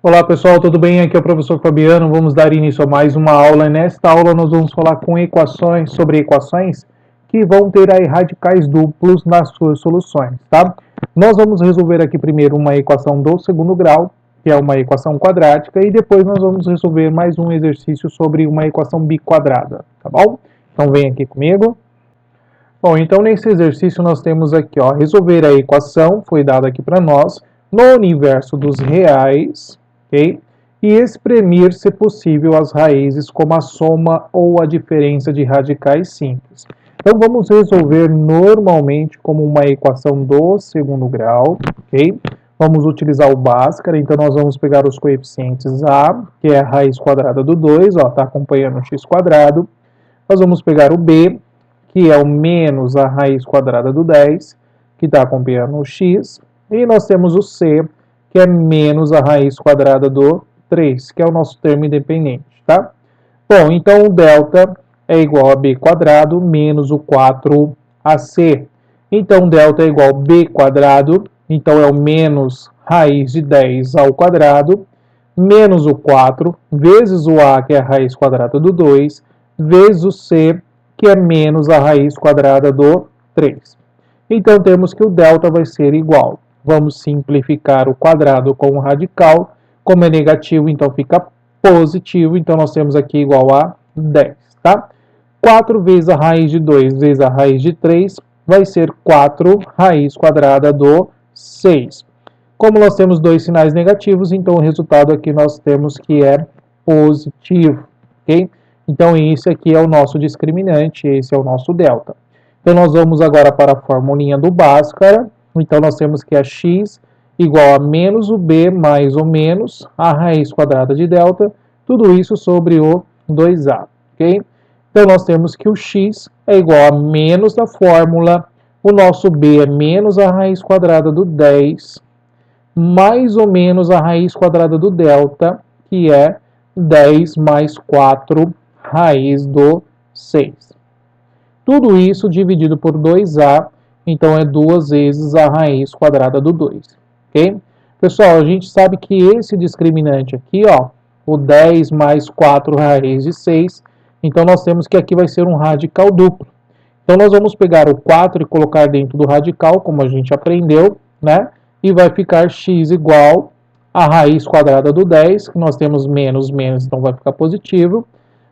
Olá pessoal, tudo bem? Aqui é o professor Fabiano. Vamos dar início a mais uma aula. Nesta aula nós vamos falar sobre equações que vão ter aí radicais duplos nas suas soluções, tá? Nós vamos resolver aqui primeiro uma equação do segundo grau, que é uma equação quadrática, e depois nós vamos resolver mais um exercício sobre uma equação biquadrada, tá bom? Então vem aqui comigo. Bom, então nesse exercício nós temos aqui, ó, resolver a equação, foi dada aqui para nós, no universo dos reais, ok? E exprimir, se possível, as raízes como a soma ou a diferença de radicais simples. Então vamos resolver normalmente como uma equação do segundo grau, ok? Vamos utilizar o Bhaskara, então nós vamos pegar os coeficientes A, que é a raiz quadrada do 2, ó, tá acompanhando o x quadrado. Nós vamos pegar o B, que é o menos a raiz quadrada do 10, que está acompanhando o x, e nós temos o c, que é menos a raiz quadrada do 3, que é o nosso termo independente, tá? Bom, então o delta é igual a b quadrado menos o 4ac. Então, delta é igual a b quadrado, então é o menos raiz de 10 ao quadrado, menos o 4, vezes o a, que é a raiz quadrada do 2, vezes o c, que é menos a raiz quadrada do 3. Então, temos que o delta vai ser igual. Vamos simplificar o quadrado com o radical. Como é negativo, então fica positivo. Então, nós temos aqui igual a 10, tá? 4 vezes a raiz de 2 vezes a raiz de 3 vai ser 4 raiz quadrada do 6. Como nós temos dois sinais negativos, então o resultado aqui nós temos que é positivo, ok? Então, esse aqui é o nosso discriminante, esse é o nosso delta. Então, nós vamos agora para a formulinha do Bhaskara. Então, nós temos que a x igual a menos o b mais ou menos a raiz quadrada de delta, tudo isso sobre o 2a, ok? Então, nós temos que o x é igual a menos da fórmula, o nosso b é menos a raiz quadrada do 10, mais ou menos a raiz quadrada do delta, que é 10 mais 4 raiz do 6. Tudo isso dividido por 2a, então é 2 vezes a raiz quadrada do 2. Ok? Pessoal, a gente sabe que esse discriminante aqui, ó, o 10 mais 4 raiz de 6, então nós temos que aqui vai ser um radical duplo. Então nós vamos pegar o 4 e colocar dentro do radical, como a gente aprendeu, né? E vai ficar x igual a raiz quadrada do 10, que nós temos menos, menos, então vai ficar positivo,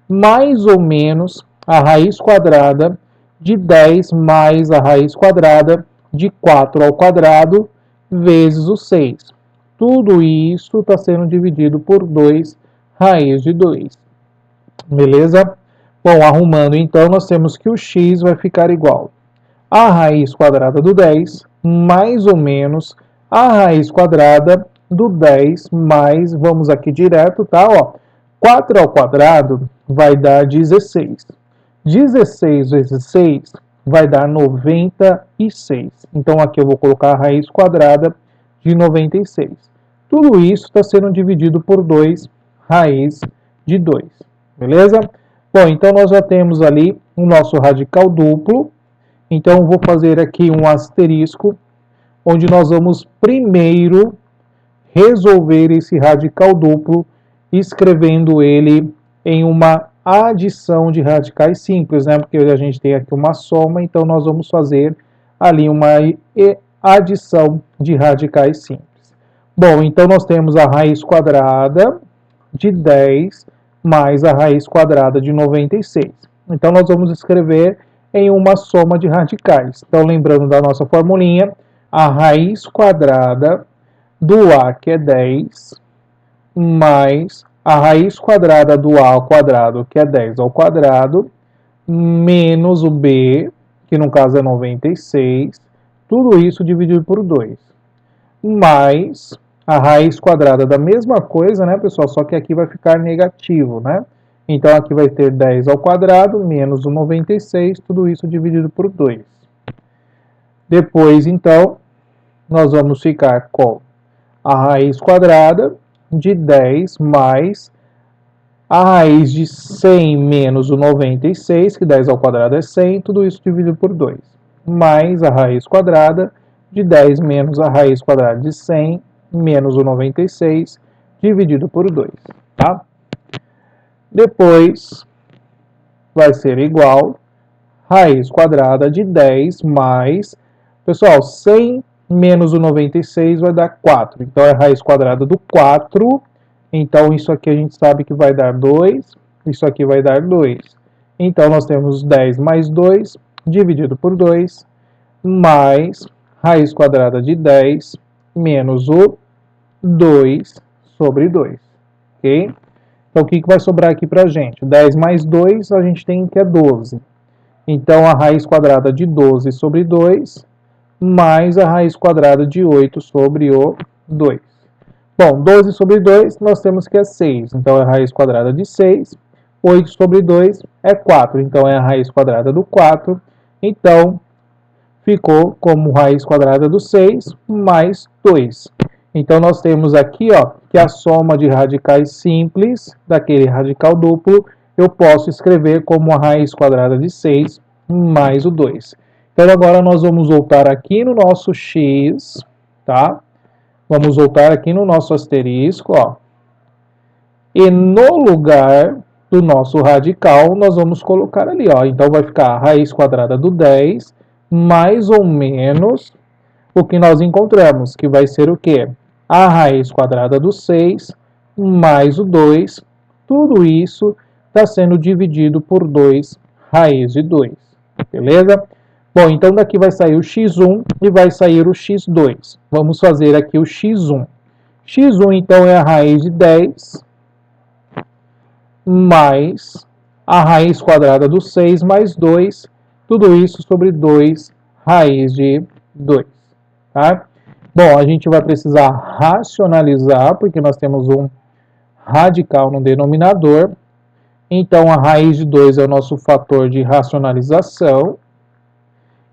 mais ou menos a raiz quadrada de 10 mais a raiz quadrada de 4 ao quadrado vezes o 6. Tudo isso está sendo dividido por 2 raiz de 2. Beleza? Bom, arrumando então, nós temos que o x vai ficar igual a raiz quadrada do 10 mais ou menos a raiz quadrada do 10 mais, vamos aqui direto, tá? Ó, 4 ao quadrado vai dar 16. 16 vezes 6 vai dar 96. Então, aqui eu vou colocar a raiz quadrada de 96. Tudo isso está sendo dividido por 2 raiz de 2. Beleza? Bom, então nós já temos ali o nosso radical duplo. Então, eu vou fazer aqui um asterisco, onde nós vamos primeiro resolver esse radical duplo, escrevendo ele em uma adição de radicais simples, né? Porque a gente tem aqui uma soma, então nós vamos fazer ali uma adição de radicais simples. Bom, então nós temos a raiz quadrada de 10 mais a raiz quadrada de 96. Então nós vamos escrever em uma soma de radicais. Então, lembrando da nossa formulinha, a raiz quadrada do A, que é 10, mais a raiz quadrada do A ao quadrado, que é 10 ao quadrado, menos o B, que no caso é 96, tudo isso dividido por 2, mais a raiz quadrada da mesma coisa, né, pessoal? Só que aqui vai ficar negativo, né? Então, aqui vai ter 10 ao quadrado, menos o 96, tudo isso dividido por 2. Depois, então, nós vamos ficar com a raiz quadrada de 10 mais a raiz de 100 menos o 96, que 10 ao quadrado é 100, tudo isso dividido por 2. Mais a raiz quadrada de 10 menos a raiz quadrada de 100 menos o 96, dividido por 2, tá? Depois vai ser igual raiz quadrada de 10 mais, pessoal, 100 menos o 96 vai dar 4. Então, é raiz quadrada do 4. Então, isso aqui a gente sabe que vai dar 2. Isso aqui vai dar 2. Então, nós temos 10 mais 2, dividido por 2, mais raiz quadrada de 10 menos o 2 sobre 2. Ok? Então, o que vai sobrar aqui para a gente? 10 mais 2, a gente tem que é 12. Então, a raiz quadrada de 12 sobre 2, mais a raiz quadrada de 8 sobre o 2. Bom, 12 sobre 2, nós temos que é 6. Então, é a raiz quadrada de 6. 8 sobre 2 é 4. Então, é a raiz quadrada do 4. Então, ficou como raiz quadrada do 6 mais 2. Então, nós temos aqui, ó, que a soma de radicais simples daquele radical duplo, eu posso escrever como a raiz quadrada de 6 mais o 2. Então, agora nós vamos voltar aqui no nosso x, tá? Vamos voltar aqui no nosso asterisco, ó. E no lugar do nosso radical, nós vamos colocar ali, ó. Então, vai ficar a raiz quadrada do 10 mais ou menos o que nós encontramos, que vai ser o quê? A raiz quadrada do 6 mais o 2. Tudo isso está sendo dividido por 2 raiz de 2. Beleza? Bom, então daqui vai sair o x1 e vai sair o x2. Vamos fazer aqui o x1. x1, então, é a raiz de 10 mais a raiz quadrada do 6 mais 2. Tudo isso sobre 2 raiz de 2. Tá? Bom, a gente vai precisar racionalizar, porque nós temos um radical no denominador. Então, a raiz de 2 é o nosso fator de racionalização.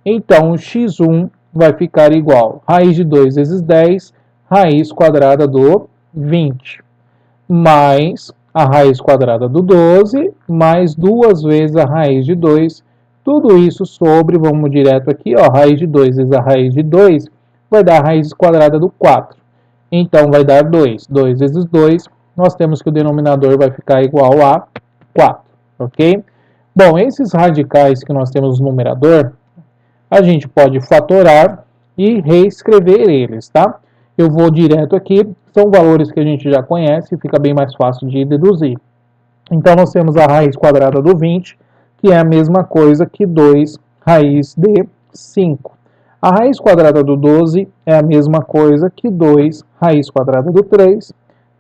Então, o x1 vai ficar igual a raiz de 2 vezes 10, raiz quadrada do 20, mais a raiz quadrada do 12, mais 2 vezes a raiz de 2. Tudo isso sobre, vamos direto aqui, ó, raiz de 2 vezes a raiz de 2, vai dar a raiz quadrada do 4. Então, vai dar 2. 2 vezes 2, nós temos que o denominador vai ficar igual a 4, ok? Bom, esses radicais que nós temos no numerador, a gente pode fatorar e reescrever eles, tá? Eu vou direto aqui, são valores que a gente já conhece, fica bem mais fácil de deduzir. Então, nós temos a raiz quadrada do 20, que é a mesma coisa que 2 raiz de 5. A raiz quadrada do 12 é a mesma coisa que 2 raiz quadrada do 3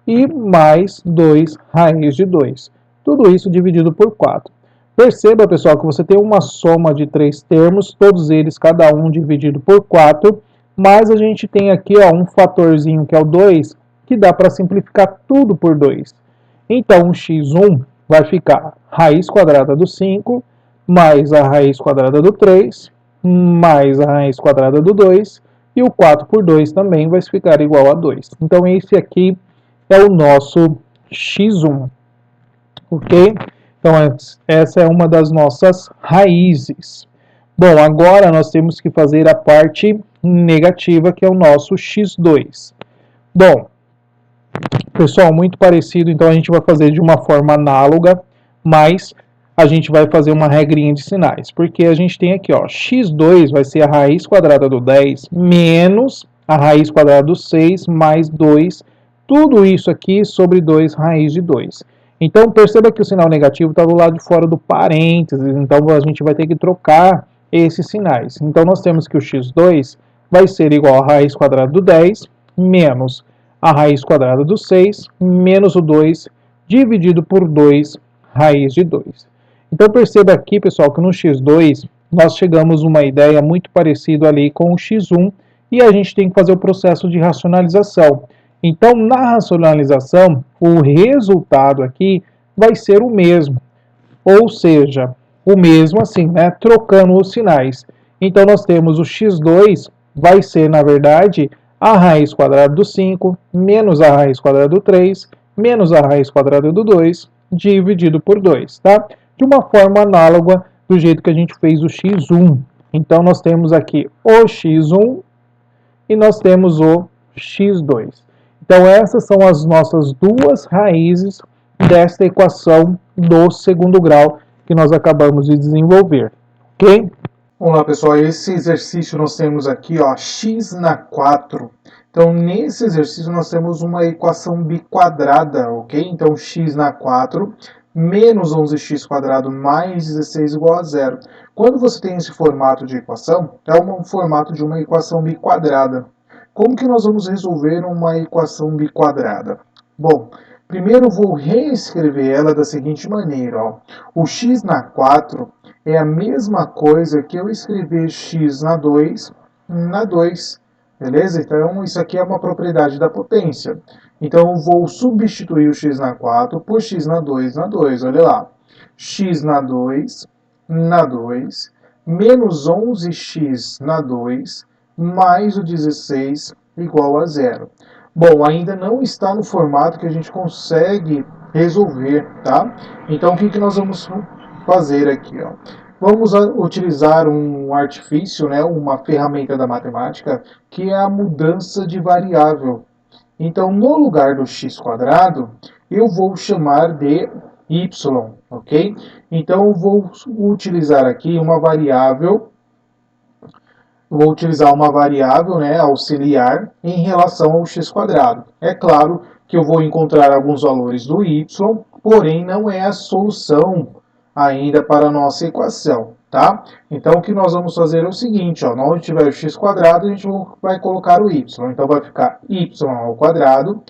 e mais 2 raiz de 2. Tudo isso dividido por 4. Perceba, pessoal, que você tem uma soma de 3 termos, todos eles, cada um dividido por 4, mas a gente tem aqui, ó, um fatorzinho que é o 2, que dá para simplificar tudo por 2. Então, o x1 vai ficar raiz quadrada do 5, mais a raiz quadrada do 3, mais a raiz quadrada do 2, e o 4 por 2 também vai ficar igual a 2. Então, esse aqui é o nosso x1, ok? Então, essa é uma das nossas raízes. Bom, agora nós temos que fazer a parte negativa, que é o nosso x2. Bom, pessoal, muito parecido, então a gente vai fazer de uma forma análoga, mas a gente vai fazer uma regrinha de sinais, porque a gente tem aqui, ó, x2 vai ser a raiz quadrada do 10 menos a raiz quadrada do 6 mais 2, tudo isso aqui sobre 2 raiz de 2. Então, perceba que o sinal negativo está do lado de fora do parênteses, então a gente vai ter que trocar esses sinais. Então, nós temos que o x2 vai ser igual a raiz quadrada do 10 menos a raiz quadrada do 6 menos o 2 dividido por 2 raiz de 2. Então, perceba aqui, pessoal, que no x2 nós chegamos a uma ideia muito parecida ali com o x1 e a gente tem que fazer o processo de racionalização. Então, na racionalização, o resultado aqui vai ser o mesmo. Ou seja, o mesmo assim, né? Trocando os sinais. Então, nós temos o x2 vai ser, na verdade, a raiz quadrada do 5 menos a raiz quadrada do 3 menos a raiz quadrada do 2 dividido por 2, tá? De uma forma análoga do jeito que a gente fez o x1. Então, nós temos aqui o x1 e nós temos o x2. Então essas são as nossas duas raízes desta equação do segundo grau que nós acabamos de desenvolver, ok? Vamos lá, pessoal, esse exercício nós temos aqui, ó, x na 4. Então, nesse exercício nós temos uma equação biquadrada, ok? Então, x na 4 menos 11x² mais 16 igual a zero. Quando você tem esse formato de equação, é um formato de uma equação biquadrada. Como que nós vamos resolver uma equação biquadrada? Bom, primeiro eu vou reescrever ela da seguinte maneira, ó. O x na 4 é a mesma coisa que eu escrever x na 2, beleza? Então, isso aqui é uma propriedade da potência. Então, eu vou substituir o x na 4 por x na 2, olha lá. X na 2, menos 11x na 2, mais o 16 igual a zero. Bom, ainda não está no formato que a gente consegue resolver, tá? Então, o que nós vamos fazer aqui, ó? Vamos utilizar um artifício, né, uma ferramenta da matemática, que é a mudança de variável. Então, no lugar do x², eu vou chamar de y, ok? Então, eu vou utilizar aqui uma variável, né, auxiliar em relação ao x². É claro que eu vou encontrar alguns valores do y, porém não é a solução ainda para a nossa equação, tá? Então, o que nós vamos fazer é o seguinte, ó, onde tiver o x², a gente vai colocar o y. Então, vai ficar y²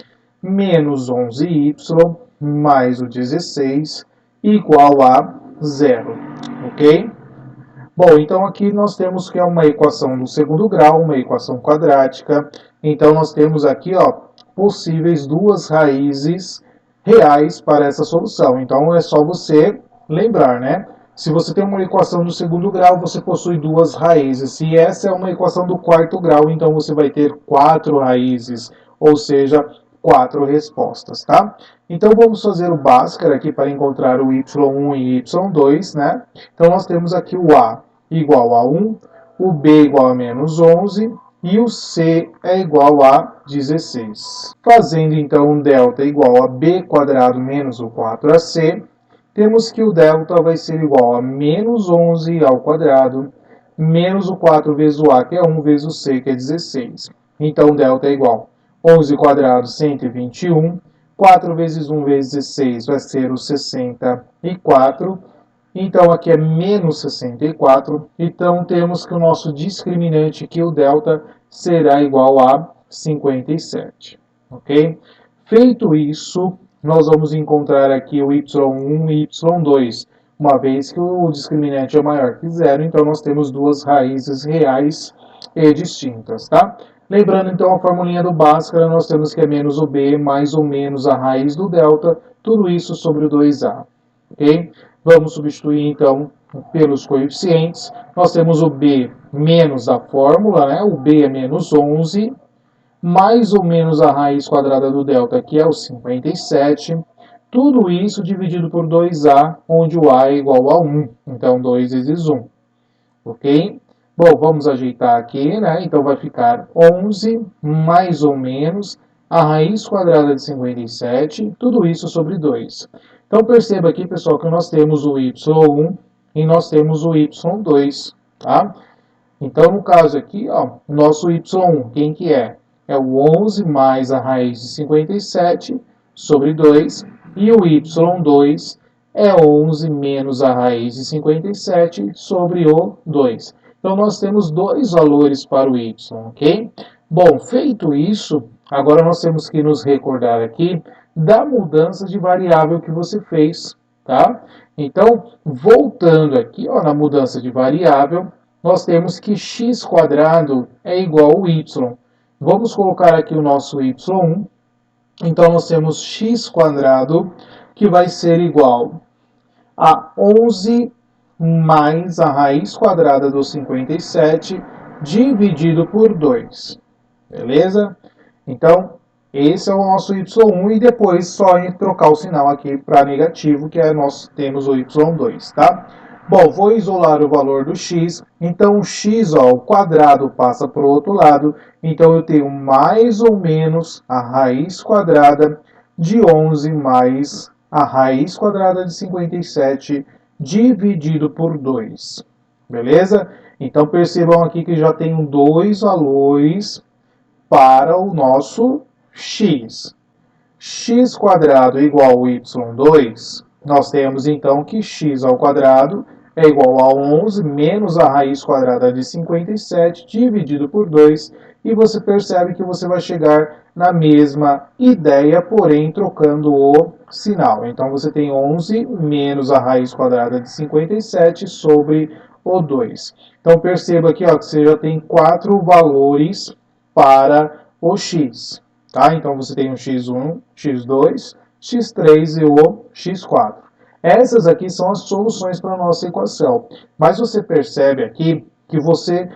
menos 11y mais o 16 igual a zero, ok? Bom, então aqui nós temos que é uma equação do segundo grau, uma equação quadrática. Então, nós temos aqui, ó, possíveis duas raízes reais para essa solução. Então, é só você lembrar, né? Se você tem uma equação do segundo grau, você possui duas raízes. Se essa é uma equação do quarto grau, então você vai ter quatro raízes, ou seja, quatro respostas, tá? Então, vamos fazer o Bhaskara aqui para encontrar o y1 e y2, né? Então, nós temos aqui o a igual a 1, o b igual a menos 11 e o c é igual a 16. Fazendo então um delta igual a b² menos o 4ac, temos que o delta vai ser igual a menos 11 ao quadrado, menos o 4 vezes o a, que é 1, vezes o c, que é 16. Então, delta é igual a 11², 121. 4 vezes 1 vezes 16 vai ser o 64. Então, aqui é menos 64. Então, temos que o nosso discriminante aqui, o delta, será igual a 57. Ok? Feito isso, nós vamos encontrar aqui o y1 e y2. Uma vez que o discriminante é maior que zero, então nós temos duas raízes reais e distintas, tá? Lembrando, então, a formulinha do Bhaskara, nós temos que é menos o b mais ou menos a raiz do delta, tudo isso sobre o 2a. Ok? Vamos substituir, então, pelos coeficientes. Nós temos o b menos a fórmula, né? O b é menos 11, mais ou menos a raiz quadrada do delta, que é o 57. Tudo isso dividido por 2a, onde o a é igual a 1. Então, 2 vezes 1. Ok? Bom, vamos ajeitar aqui, né? Então, vai ficar 11 mais ou menos a raiz quadrada de 57, tudo isso sobre 2. Então, perceba aqui, pessoal, que nós temos o y1 e nós temos o y2, tá? Então, no caso aqui, ó, o nosso y1, quem que é? É o 11 mais a raiz de 57 sobre 2, e o y2 é 11 menos a raiz de 57 sobre o 2. Então, nós temos dois valores para o y, ok? Bom, feito isso, agora nós temos que nos recordar aqui da mudança de variável que você fez, tá? Então, voltando aqui, ó, na mudança de variável, nós temos que x² é igual ao y. Vamos colocar aqui o nosso y1. Então, nós temos x² que vai ser igual a 11 mais a raiz quadrada do 57 dividido por 2. Beleza? Então, esse é o nosso y1 e depois só trocar o sinal aqui para negativo, que é nós temos o y2, tá? Bom, vou isolar o valor do x, então o x, ó, o quadrado passa para o outro lado, então eu tenho mais ou menos a raiz quadrada de 11 mais a raiz quadrada de 57 dividido por 2. Beleza? Então percebam aqui que já tenho dois valores para o nosso x. X quadrado igual a y2, nós temos então que x ao quadrado é igual a 11 menos a raiz quadrada de 57 dividido por 2, e você percebe que você vai chegar na mesma ideia, porém trocando o sinal. Então você tem 11 menos a raiz quadrada de 57 sobre o 2. Então perceba aqui ó, que você já tem quatro valores para o x. Tá? Então você tem o x1, x2, x3 e o x4. Essas aqui são as soluções para a nossa equação. Mas você percebe aqui que você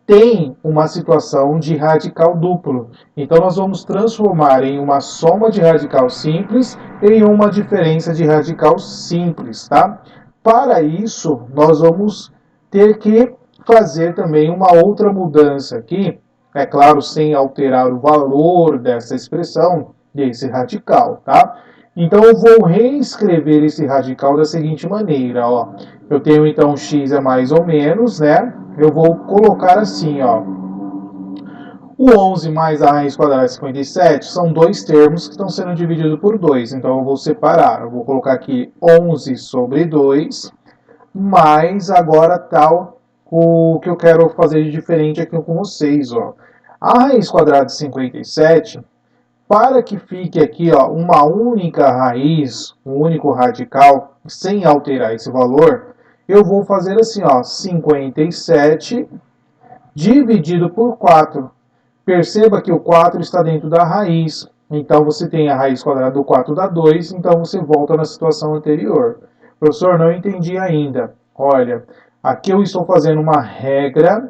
tem uma situação de radical duplo. Então nós vamos transformar em uma soma de radical simples em uma diferença de radical simples. Tá? Para isso, nós vamos ter que fazer também uma outra mudança aqui, é claro, sem alterar o valor dessa expressão, desse radical, tá? Então eu vou reescrever esse radical da seguinte maneira, ó. Eu tenho então x é mais ou menos, né? Eu vou colocar assim, ó. O 11 mais a raiz quadrada de 57 são dois termos que estão sendo divididos por 2. Então eu vou separar. Eu vou colocar aqui 11 sobre 2, mais agora tal o que eu quero fazer de diferente aqui com vocês, ó. A raiz quadrada de 57, para que fique aqui ó, uma única raiz, um único radical, sem alterar esse valor, eu vou fazer assim, ó, 57 dividido por 4. Perceba que o 4 está dentro da raiz, então você tem a raiz quadrada do 4 dá 2, então você volta na situação anterior. Professor, não entendi ainda. Olha, aqui eu estou fazendo uma regra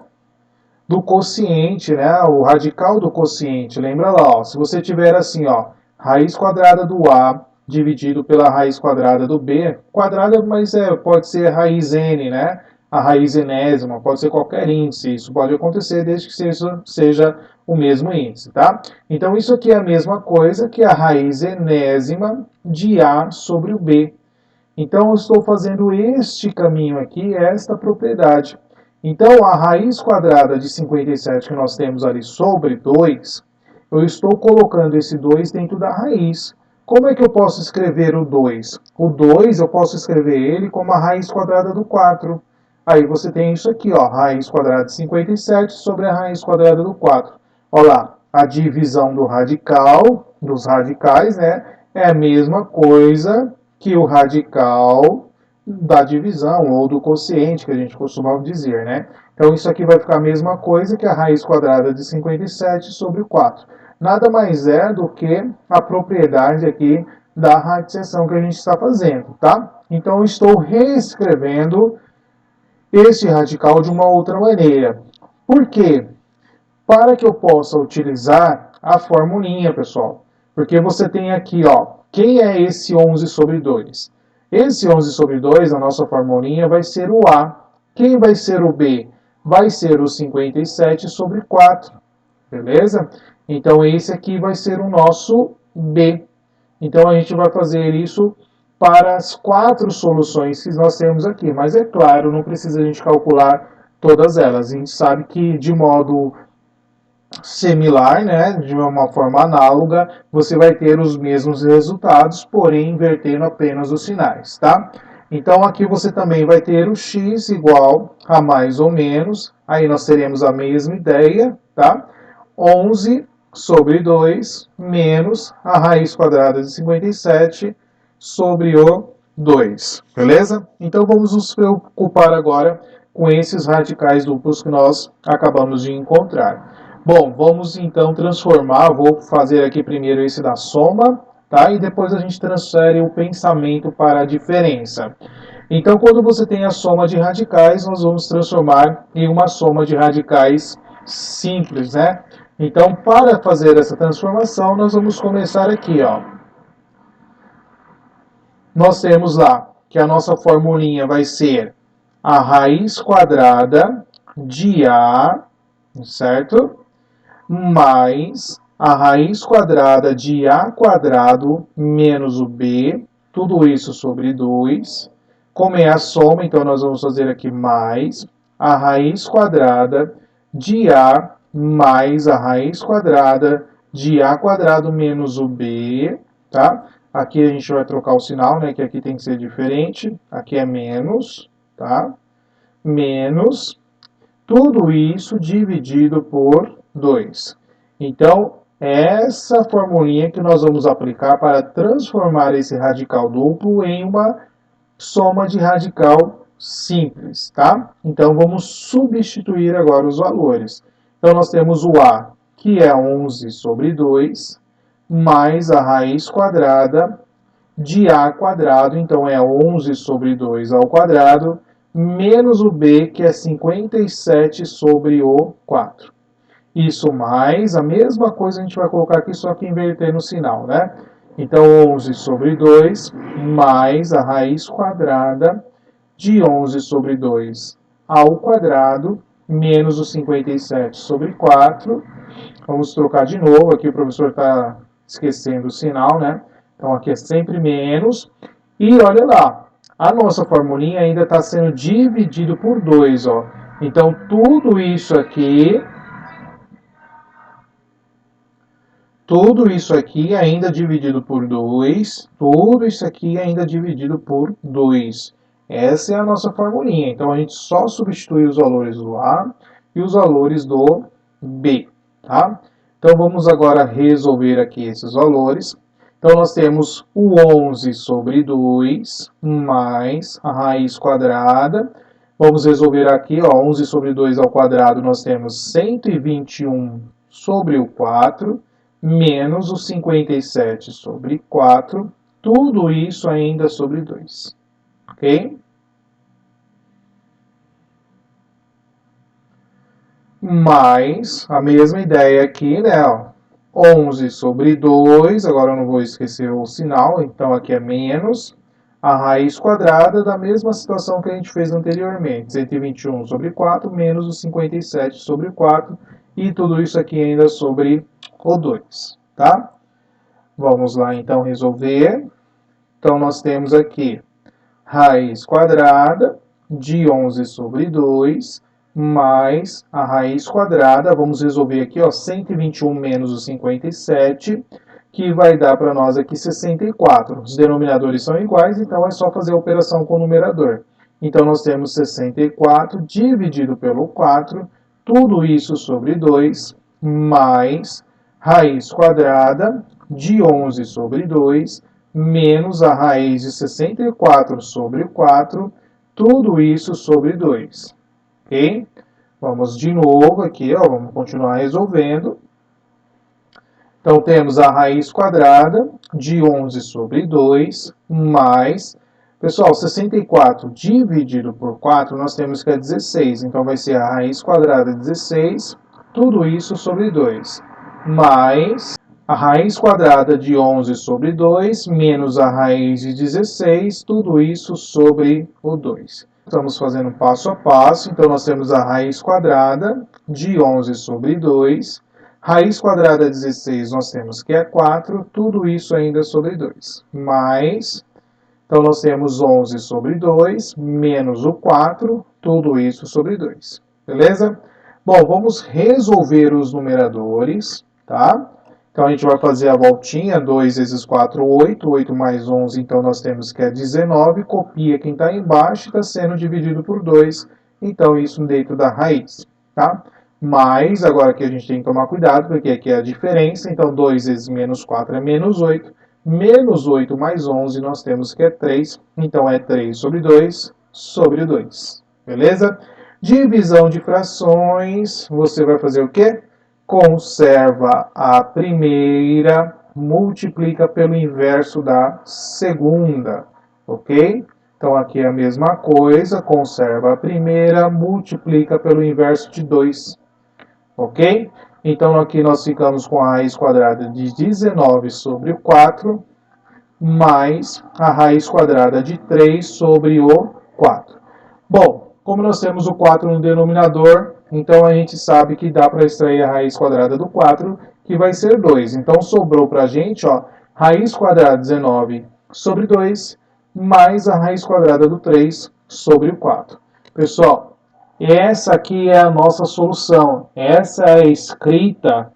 do quociente, né? O radical do quociente. Lembra lá, ó, se você tiver assim, ó, raiz quadrada do A dividido pela raiz quadrada do B, quadrada, mas pode ser raiz n, né? A raiz enésima, pode ser qualquer índice. Isso pode acontecer desde que seja o mesmo índice, tá? Então isso aqui é a mesma coisa que a raiz enésima de A sobre o B. Então eu estou fazendo este caminho aqui, esta propriedade. Então, a raiz quadrada de 57 que nós temos ali sobre 2, eu estou colocando esse 2 dentro da raiz. Como é que eu posso escrever o 2? O 2 eu posso escrever ele como a raiz quadrada do 4. Aí você tem isso aqui, ó, raiz quadrada de 57 sobre a raiz quadrada do 4. Olha lá, a divisão do radical, dos radicais, né, é a mesma coisa que o radical da divisão ou do quociente, que a gente costumava dizer, né? Então isso aqui vai ficar a mesma coisa que a raiz quadrada de 57 sobre 4. Nada mais é do que a propriedade aqui da radiciação que a gente está fazendo, tá? Então eu estou reescrevendo esse radical de uma outra maneira. Por quê? Para que eu possa utilizar a formulinha, pessoal. Porque você tem aqui, ó, quem é esse 11 sobre 2? Esse 11 sobre 2, a nossa formulinha, vai ser o A. Quem vai ser o B? Vai ser o 57 sobre 4. Beleza? Então, esse aqui vai ser o nosso B. Então, a gente vai fazer isso para as quatro soluções que nós temos aqui. Mas, é claro, não precisa a gente calcular todas elas. A gente sabe que, de modo similar, né, de uma forma análoga, você vai ter os mesmos resultados, porém invertendo apenas os sinais, tá? Então aqui você também vai ter o x igual a mais ou menos, aí nós teremos a mesma ideia, tá? 11 sobre 2 menos a raiz quadrada de 57 sobre o 2, beleza? Então vamos nos preocupar agora com esses radicais duplos que nós acabamos de encontrar. Bom, vamos então transformar, vou fazer aqui primeiro esse da soma, tá? E depois a gente transfere o pensamento para a diferença. Então, quando você tem a soma de radicais, nós vamos transformar em uma soma de radicais simples, né? Então, para fazer essa transformação, nós vamos começar aqui, ó. Nós temos lá que a nossa formulinha vai ser a raiz quadrada de A, certo? Mais a raiz quadrada de A quadrado menos o B, tudo isso sobre 2. Como é a soma, então nós vamos fazer aqui mais a raiz quadrada de A mais a raiz quadrada de A quadrado menos o B, tá? Aqui a gente vai trocar o sinal, né? Que aqui tem que ser diferente. Aqui é menos, tá? Menos tudo isso dividido por 2. Então, essa formulinha que nós vamos aplicar para transformar esse radical duplo em uma soma de radical simples, tá? Então, vamos substituir agora os valores. Então, nós temos o A, que é 11 sobre 2, mais a raiz quadrada de A quadrado, então é 11 sobre 2 ao quadrado, menos o B, que é 57 sobre o 4. Isso mais, a mesma coisa a gente vai colocar aqui, só que invertendo o sinal, né? Então, 11 sobre 2, mais a raiz quadrada de 11 sobre 2 ao quadrado, menos o 57 sobre 4. Vamos trocar de novo, aqui o professor está esquecendo o sinal, né? Então, aqui é sempre menos. E olha lá, a nossa formulinha ainda está sendo dividido por 2, ó. Então, tudo isso aqui ainda dividido por 2, tudo isso aqui ainda dividido por 2. Essa é a nossa formulinha. Então, a gente só substitui os valores do A e os valores do B, tá? Então, vamos agora resolver aqui esses valores. Então, nós temos o 11 sobre 2, mais a raiz quadrada. Vamos resolver aqui, ó, 11 sobre 2 ao quadrado, nós temos 121 sobre o 4, menos o 57 sobre 4, tudo isso ainda sobre 2, ok? Mais a mesma ideia aqui, né? Ó, 11 sobre 2, agora eu não vou esquecer o sinal, então aqui é menos a raiz quadrada da mesma situação que a gente fez anteriormente, 121 sobre 4 menos o 57 sobre 4, e tudo isso aqui ainda sobre o 2, tá? Vamos lá então resolver. Então nós temos aqui raiz quadrada de 11 sobre 2, mais a raiz quadrada, vamos resolver aqui, ó, 121 menos o 57, que vai dar para nós aqui 64. Os denominadores são iguais, então é só fazer a operação com o numerador. Então nós temos 64 dividido pelo 4, tudo isso sobre 2, mais raiz quadrada de 11 sobre 2, menos a raiz de 64 sobre 4, tudo isso sobre 2, ok? Vamos de novo aqui, ó, vamos continuar resolvendo. Então, temos a raiz quadrada de 11 sobre 2, mais... Pessoal, 64 dividido por 4, nós temos que é 16. Então, vai ser a raiz quadrada de 16, tudo isso sobre 2, mais a raiz quadrada de 11 sobre 2, menos a raiz de 16, tudo isso sobre o 2. Estamos fazendo passo a passo, então nós temos a raiz quadrada de 11 sobre 2, raiz quadrada de 16 nós temos que é 4, tudo isso ainda sobre 2, mais, então nós temos 11 sobre 2, menos o 4, tudo isso sobre 2, beleza? Bom, vamos resolver os numeradores, tá? Então, a gente vai fazer a voltinha, 2 vezes 4, 8, 8 mais 11, então nós temos que é 19, copia quem está embaixo, está sendo dividido por 2, então isso dentro da raiz, tá? Mas, agora aqui a gente tem que tomar cuidado, porque aqui é a diferença, então 2 vezes menos 4 é menos 8, menos 8 mais 11 nós temos que é 3, então é 3 sobre 2 sobre 2, beleza? Divisão de frações, você vai fazer o quê? Conserva a primeira, multiplica pelo inverso da segunda, ok? Então, aqui é a mesma coisa, conserva a primeira, multiplica pelo inverso de 2, ok? Então, aqui nós ficamos com a raiz quadrada de 19 sobre o 4, mais a raiz quadrada de 3 sobre o 4. Bom, Como nós temos o 4 no denominador, então a gente sabe que dá para extrair a raiz quadrada do 4, que vai ser 2. Então sobrou para a gente, ó, raiz quadrada de 19 sobre 2, mais a raiz quadrada do 3 sobre o 4. Pessoal, essa aqui é a nossa solução. Essa é a escrita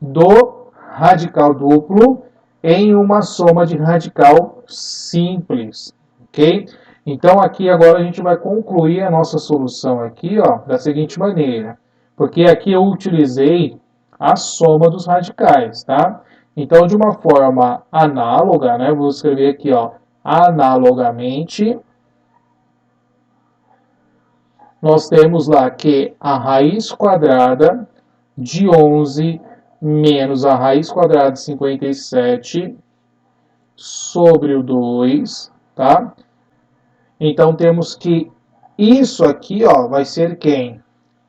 do radical duplo em uma soma de radical simples, ok? Então aqui agora a gente vai concluir a nossa solução aqui, ó, da seguinte maneira, porque aqui eu utilizei a soma dos radicais, tá? Então de uma forma análoga, né, vou escrever aqui, ó, analogamente, nós temos lá que a raiz quadrada de 11 menos a raiz quadrada de 57 sobre o 2, tá? Então temos que isso aqui, ó, vai ser quem?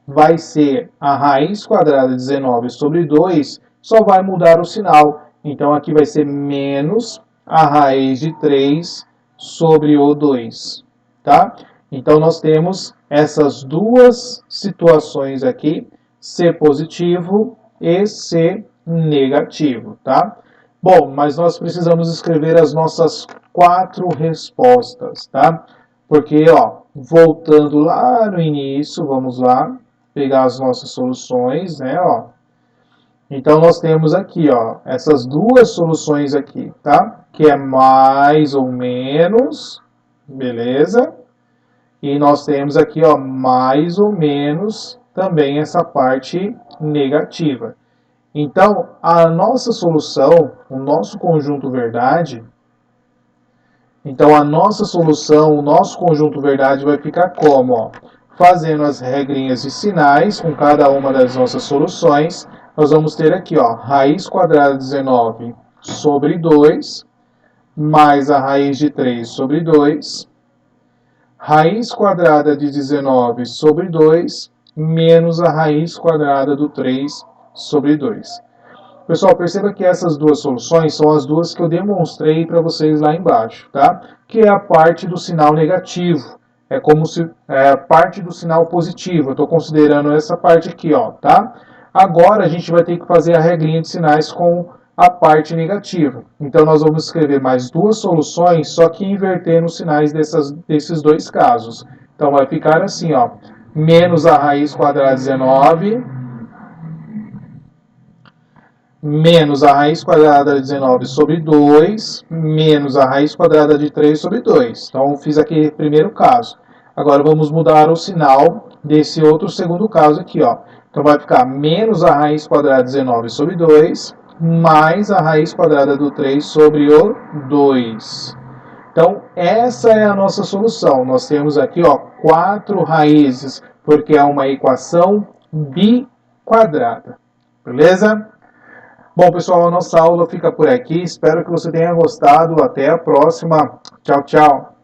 Vai ser a raiz quadrada de 19 sobre 2, só vai mudar o sinal. Então aqui vai ser menos a raiz de 3 sobre o 2, tá? Então nós temos essas duas situações aqui, C positivo e C negativo, tá? Bom, mas nós precisamos escrever as nossas 4 respostas, tá? Porque, ó, voltando lá no início, vamos lá, pegar as nossas soluções, né, ó. Então nós temos aqui, ó, essas duas soluções aqui, tá? Que é mais ou menos, beleza? E nós temos aqui, ó, mais ou menos também essa parte negativa. Então, a nossa solução, o nosso conjunto verdade, então a nossa solução, o nosso conjunto verdade vai ficar como? Ó, fazendo as regrinhas de sinais com cada uma das nossas soluções, nós vamos ter aqui, ó, raiz quadrada de 19 sobre 2, mais a raiz de 3 sobre 2, raiz quadrada de 19 sobre 2, menos a raiz quadrada do 3 sobre 2. Pessoal, perceba que essas duas soluções são as duas que eu demonstrei para vocês lá embaixo, tá? Que é a parte do sinal negativo. É como se é a parte do sinal positivo. Eu estou considerando essa parte aqui, ó, tá? Agora a gente vai ter que fazer a regrinha de sinais com a parte negativa. Então nós vamos escrever mais duas soluções, só que invertendo os sinais desses dois casos. Então vai ficar assim, ó, menos a raiz quadrada de 19 menos a raiz quadrada de 19 sobre 2, menos a raiz quadrada de 3 sobre 2. Então, fiz aqui o primeiro caso. Agora, vamos mudar o sinal desse outro segundo caso aqui, ó. Então, vai ficar menos a raiz quadrada de 19 sobre 2, mais a raiz quadrada do 3 sobre o 2. Então, essa é a nossa solução. Nós temos aqui, ó, 4 raízes, porque é uma equação biquadrada. Beleza? Bom, pessoal, a nossa aula fica por aqui. Espero que você tenha gostado. Até a próxima. Tchau, tchau.